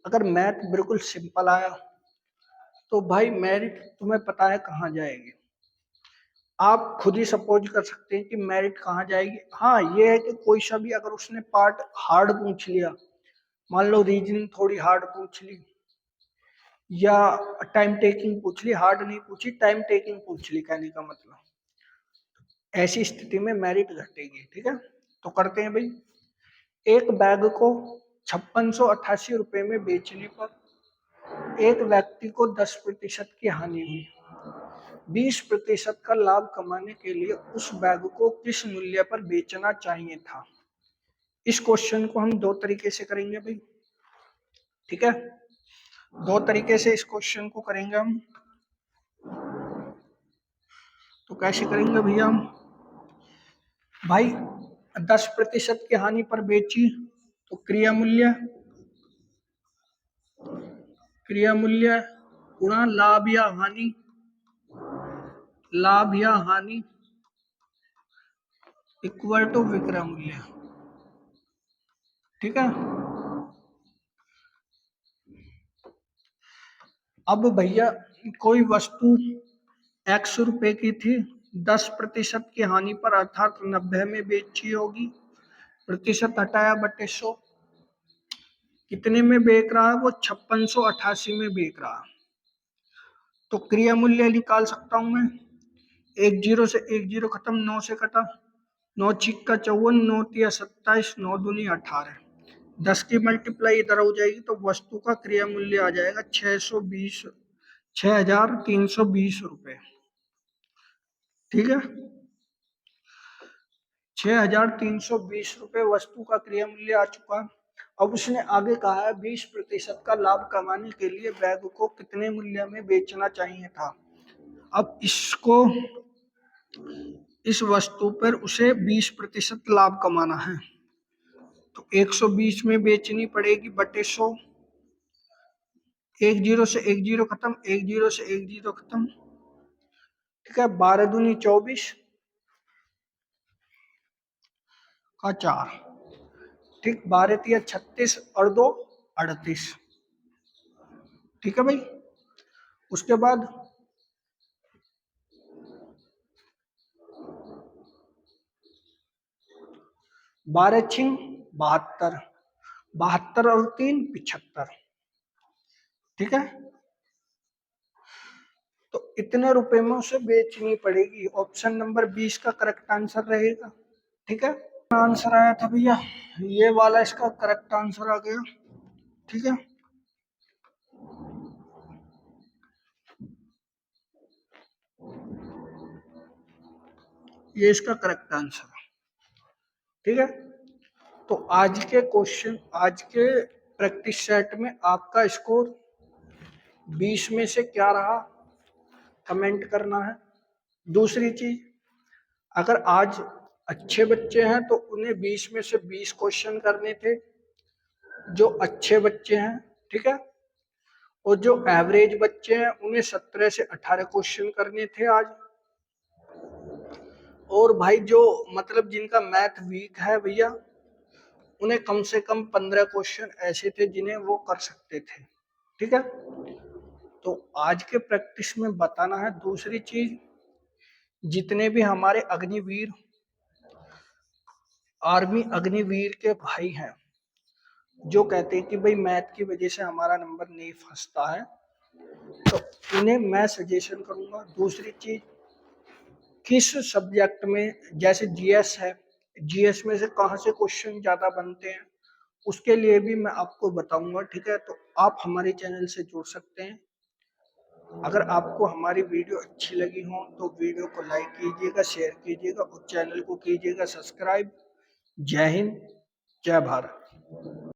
अगर मैथ बिल्कुल सिंपल आया तो भाई मेरिट तुम्हें पता है कहाँ जाएगी। आप खुद ही सपोज कर सकते हैं कि मेरिट कहाँ जाएगी। हाँ, ये है कि कोई सा भी अगर उसने पार्ट हार्ड पूछ लिया, मान लो रीजनिंग थोड़ी हार्ड पूछ ली या टाइम टेकिंग पूछ ली, हार्ड नहीं पूछी टाइम टेकिंग पूछ ली, कहने का मतलब ऐसी स्थिति में मेरिट घटेगी। ठीक है, तो करते हैं भाई। एक बैग को 5688 रुपए में बेचने पर एक व्यक्ति को 10% की हानि हुई। 20% का लाभ कमाने के लिए उस बैग को किस मूल्य पर बेचना चाहिए था। इस क्वेश्चन को हम दो तरीके से करेंगे भाई। ठीक है, दो तरीके से इस क्वेश्चन को करेंगे हम। तो कैसे करेंगे भैया हम? भाई 10% की हानि पर बेची तो क्रिया मूल्य गुणा लाभ या हानि इक्वल टू विक्रय मूल्य। ठीक है, अब भैया कोई वस्तु 100 रुपए की थी, 10% की हानि पर अर्थात 90 में बेची होगी। प्रतिशत हटाया बटे 100, कितने में बेच रहा है वो? 5688 में बेच रहा। तो क्रिया मूल्य निकाल सकता हूं मैं। एक जीरो से एक जीरो खत्म, 9 से कटा, 9 छिक्का 54, 9 तिया 27, 9 दूनी 18। 10 की मल्टीप्लाई इधर हो जाएगी तो वस्तु का क्रिया मूल्य आ जाएगा 6320 रुपए। ठीक है, 6320 रुपए वस्तु का क्रिया मूल्य आ चुका। अब उसने आगे कहा है 20% का लाभ कमाने के लिए बैग को कितने मूल्य में बेचना चाहिए था। अब इस वस्तु पर उसे 20% लाभ कमाना है तो 120 में बेचनी पड़ेगी बटे 100। एक जीरो से एक जीरो खत्म, एक जीरो से एक जीरो खत्म। ठीक है, 12 दूनी 24 का 4। ठीक, 12 तिया 36 और 2 38। ठीक है भाई, उसके बाद 12 छिंग 72, 72 और 3 75। ठीक है, तो इतने रुपए में उसे बेचनी पड़ेगी। ऑप्शन नंबर 20 का करेक्ट आंसर रहेगा। ठीक है, आंसर आया था भैया, ये वाला इसका करेक्ट आंसर आ गया। ठीक है, ये इसका करेक्ट आंसर है। ठीक है, तो आज के प्रैक्टिस सेट में आपका स्कोर 20 में से क्या रहा, कमेंट करना है। दूसरी चीज, अगर आज अच्छे बच्चे हैं तो उन्हें 20 में से 20 क्वेश्चन करने थे, जो अच्छे बच्चे हैं। ठीक है, और जो एवरेज बच्चे हैं उन्हें 17 से 18 क्वेश्चन करने थे आज। और भाई जो मतलब जिनका मैथ वीक है भैया, उन्हें कम से कम 15 क्वेश्चन ऐसे थे जिन्हें वो कर सकते थे। ठीक है, तो आज के प्रैक्टिस में बताना है। दूसरी चीज, जितने भी हमारे अग्निवीर आर्मी अग्निवीर के भाई हैं जो कहते हैं कि भाई मैथ की वजह से हमारा नंबर नहीं फंसता है, तो इन्हें मैं सजेशन करूँगा। दूसरी चीज़, किस सब्जेक्ट में, जैसे जीएस है, जीएस में से कहाँ से क्वेश्चन ज़्यादा बनते हैं, उसके लिए भी मैं आपको बताऊंगा, ठीक है। तो आप हमारे चैनल से जुड़ सकते हैं। अगर आपको हमारी वीडियो अच्छी लगी हो तो वीडियो को लाइक कीजिएगा, शेयर कीजिएगा और चैनल को कीजिएगा सब्सक्राइब। जय हिंद, जय भारत।